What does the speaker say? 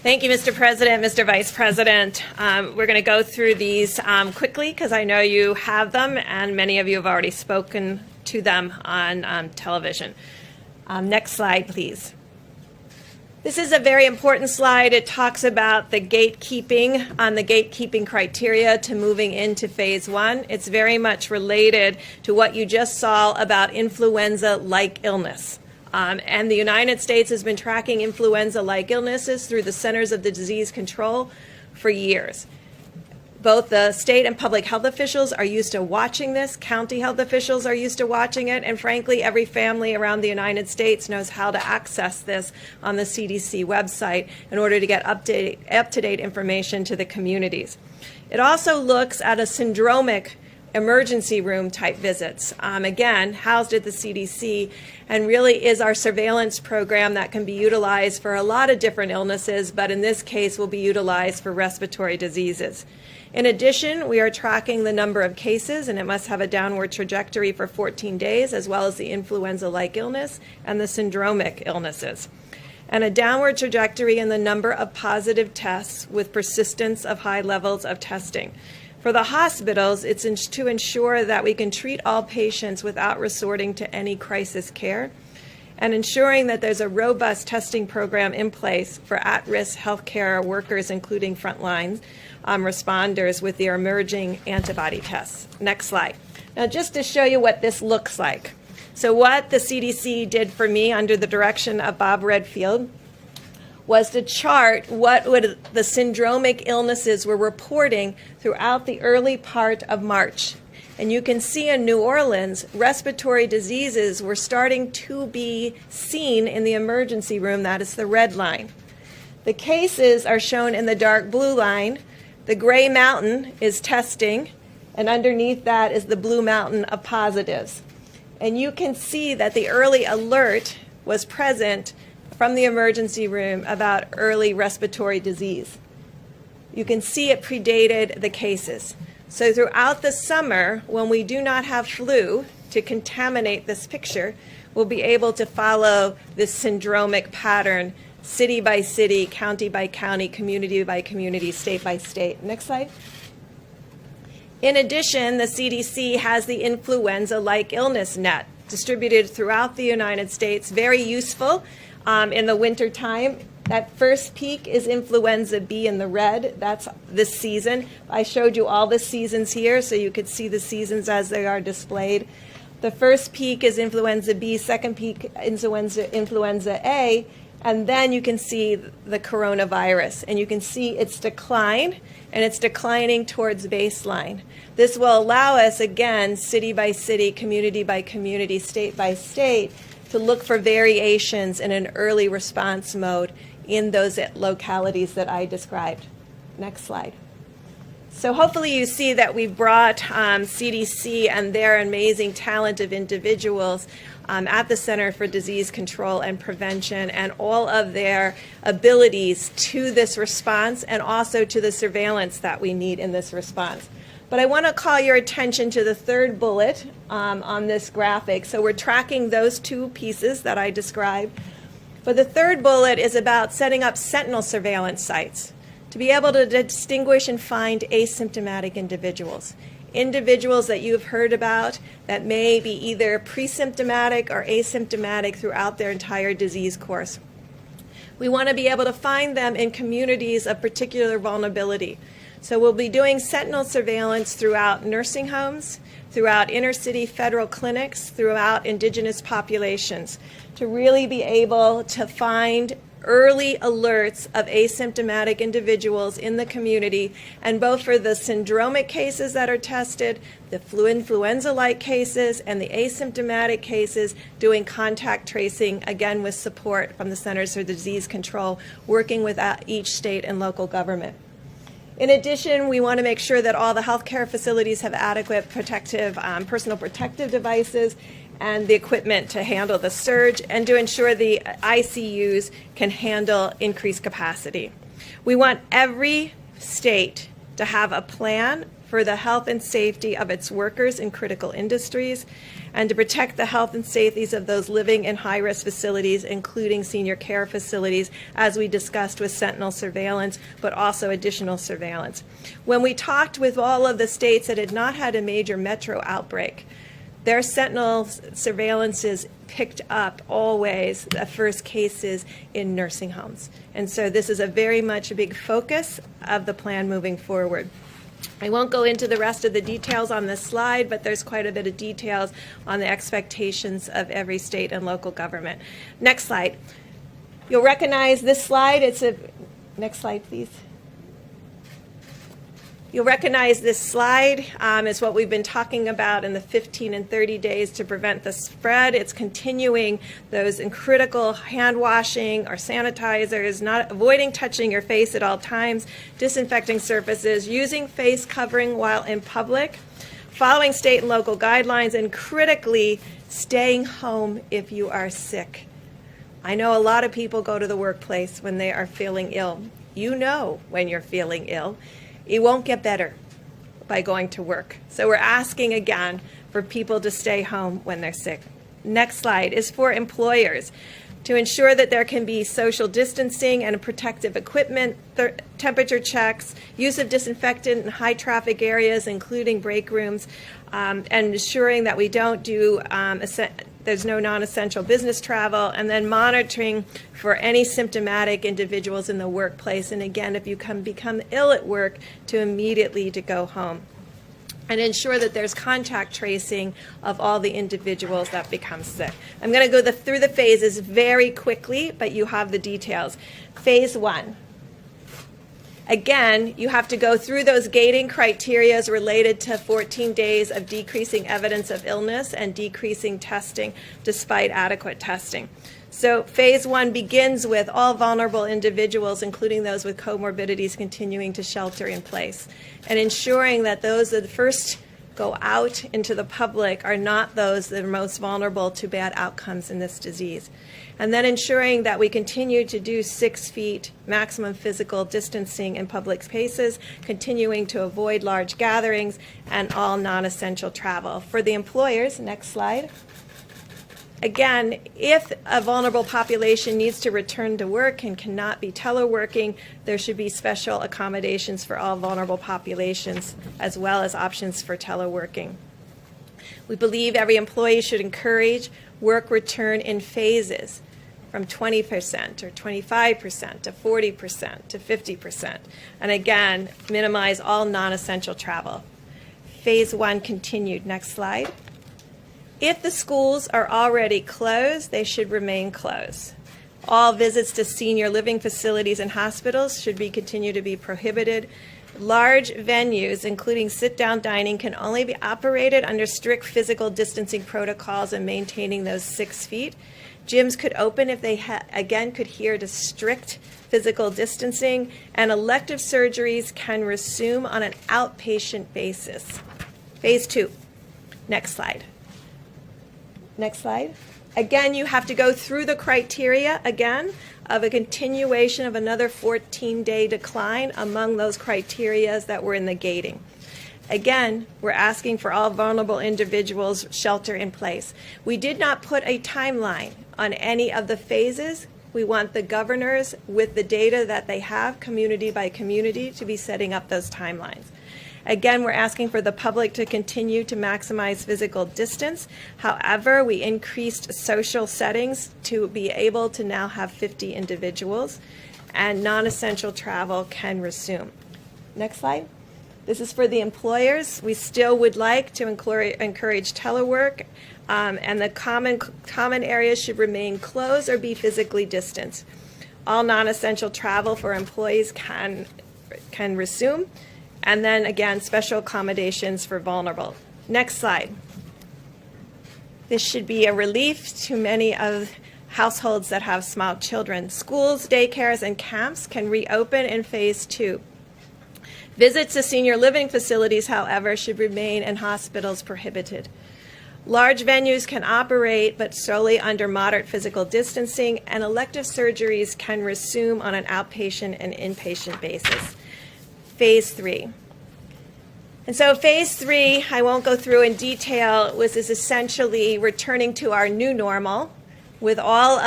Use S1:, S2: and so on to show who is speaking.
S1: Thank you, Mr. President, Mr. Vice President. We're going to go through these quickly because I know you have them and many of you have already spoken to them on television. Next slide, please. This is a very important slide. It talks about the gatekeeping criteria to moving into phase one. It's very much related to what you just saw about influenza-like illness. And the United States has been tracking influenza-like illnesses through the Centers of the Disease Control for years. Both the state and public health officials are used to watching this. County health officials are used to watching it. And frankly, every family around the United States knows how to access this on the CDC website in order to get up-to-date information to the communities. It also looks at a syndromic emergency room type visits, again, housed at the CDC, and really is our surveillance program that can be utilized for a lot of different illnesses, but in this case will be utilized for respiratory diseases. In addition, we are tracking the number of cases, and it must have a downward trajectory for 14 days, as well as the influenza-like illness and the syndromic illnesses, and a downward trajectory in the number of positive tests with persistence of high levels of testing. For the hospitals, it's to ensure that we can treat all patients without resorting to any crisis care, and ensuring that there's a robust testing program in place for at-risk healthcare workers, including frontline responders with their emerging antibody tests. Next slide. Now, just to show you what this looks like. So what the CDC did for me under the direction of Bob Redfield was to chart what the syndromic illnesses were reporting throughout the early part of March. And you can see in New Orleans, respiratory diseases were starting to be seen in the emergency room. That is the red line. The cases are shown in the dark blue line. The gray mountain is testing, and underneath that is the blue mountain of positives. And you can see that the early alert was present from the emergency room about early respiratory disease. You can see it predated the cases. So throughout the summer, when we do not have flu to contaminate this picture, we'll be able to follow this syndromic pattern, city by city, county by county, community by community, state by state. Next slide. In addition, the CDC has the influenza-like illness net distributed throughout the United States, very useful in the winter time. That first peak is influenza B in the red. That's this season. I showed you all the seasons here so you could see the seasons as they are displayed. The first peak is influenza B, second peak influenza A, and then you can see the coronavirus. And you can see its decline, and it's declining towards baseline. This will allow us, again, city by city, community by community, state by state, to look for variations in an early response mode in those localities that I described. Next slide. So hopefully you see that we've brought CDC and their amazing talent of individuals at the Center for Disease Control and Prevention and all of their abilities to this response and also to the surveillance that we need in this response. But I want to call your attention to the third bullet on this graphic. So we're tracking those two pieces that I described. But the third bullet is about setting up sentinel surveillance sites to be able to distinguish and find asymptomatic individuals. Individuals that you've heard about that may be either pre-symptomatic or asymptomatic throughout their entire disease course. We want to be able to find them in communities of particular vulnerability. So we'll be doing sentinel surveillance throughout nursing homes, throughout inner city federal clinics, throughout indigenous populations, to really be able to find early alerts of asymptomatic individuals in the community, and both for the syndromic cases that are tested, the influenza-like cases, and the asymptomatic cases, doing contact tracing, again with support from the Centers for Disease Control, working with each state and local government. In addition, we want to make sure that all the healthcare facilities have adequate personal protective devices and the equipment to handle the surge and to ensure the ICUs can handle increased capacity. We want every state to have a plan for the health and safety of its workers in critical industries, and to protect the health and safety of those living in high-risk facilities, including senior care facilities, as we discussed with sentinel surveillance, but also additional surveillance. When we talked with all of the states that had not had a major metro outbreak, their sentinel surveillances picked up always the first cases in nursing homes. And so this is a very much a big focus of the plan moving forward. I won't go into the rest of the details on this slide, but there's quite a bit of details on the expectations of every state and local government. Next slide. You'll recognize this slide. Next slide, please. You'll recognize this slide. It's what we've been talking about in the 15 and 30 days to prevent the spread. It's continuing those critical hand washing or sanitizers, not avoiding touching your face at all times, disinfecting surfaces, using face covering while in public, following state and local guidelines, and critically staying home if you are sick. I know a lot of people go to the workplace when they are feeling ill. You know when you're feeling ill. It won't get better by going to work. So we're asking again for people to stay home when they're sick. Next slide is for employers to ensure that there can be social distancing and protective equipment, temperature checks, use of disinfectant in high traffic areas, including break rooms, and ensuring that we don't do there's no non-essential business travel, and then monitoring for any symptomatic individuals in the workplace. And again, if you become ill at work, to immediately to go home. And ensure that there's contact tracing of all the individuals that become sick. I'm going to go through the phases very quickly, but you have the details. Phase 1. Again, you have to go through those gating criteria related to 14 days of decreasing evidence of illness and decreasing testing despite adequate testing. So phase 1 begins with all vulnerable individuals, including those with comorbidities, continuing to shelter in place, and ensuring that those that first go out into the public are not those that are most vulnerable to bad outcomes in this disease. And then ensuring that we continue to do 6 feet maximum physical distancing in public spaces, continuing to avoid large gatherings, and all non-essential travel. For the employers, next slide. Again, if a vulnerable population needs to return to work and cannot be teleworking, there should be special accommodations for all vulnerable populations, as well as options for teleworking. We believe every employee should encourage work return in phases from 20% or 25% to 40% to 50%. And again, minimize all non-essential travel. Phase 1 continued. Next slide. If the schools are already closed, they should remain closed. All visits to senior living facilities and hospitals should continue to be prohibited. Large venues, including sit-down dining, can only be operated under strict physical distancing protocols and maintaining those 6 feet. Gyms could open if they, again, could adhere to strict physical distancing, and elective surgeries can resume on an outpatient basis. Phase 2. Next slide. Next slide. Again, you have to go through the criteria again of a continuation of another 14-day decline among those criteria that were in the gating. Again, we're asking for all vulnerable individuals shelter in place. We did not put a timeline on any of the phases. We want the governors, with the data that they have, community by community, to be setting up those timelines. Again, we're asking for the public to continue to maximize physical distance. However, we increased social settings to be able to now have 50 individuals, and non-essential travel can resume. Next slide. This is for the employers. We still would like to encourage telework, and the common areas should remain closed or be physically distanced. All non-essential travel for employees can resume. And then again, special accommodations for vulnerable. Next slide. This should be a relief to many of households that have small children. Schools, daycares, and camps can reopen in phase 2. Visits to senior living facilities, however, should remain in hospitals prohibited. Large venues can operate, but solely under moderate physical distancing, and elective surgeries can resume on an outpatient and inpatient basis. Phase 3. And so phase 3, I won't go through in detail, is essentially returning to our new normal with all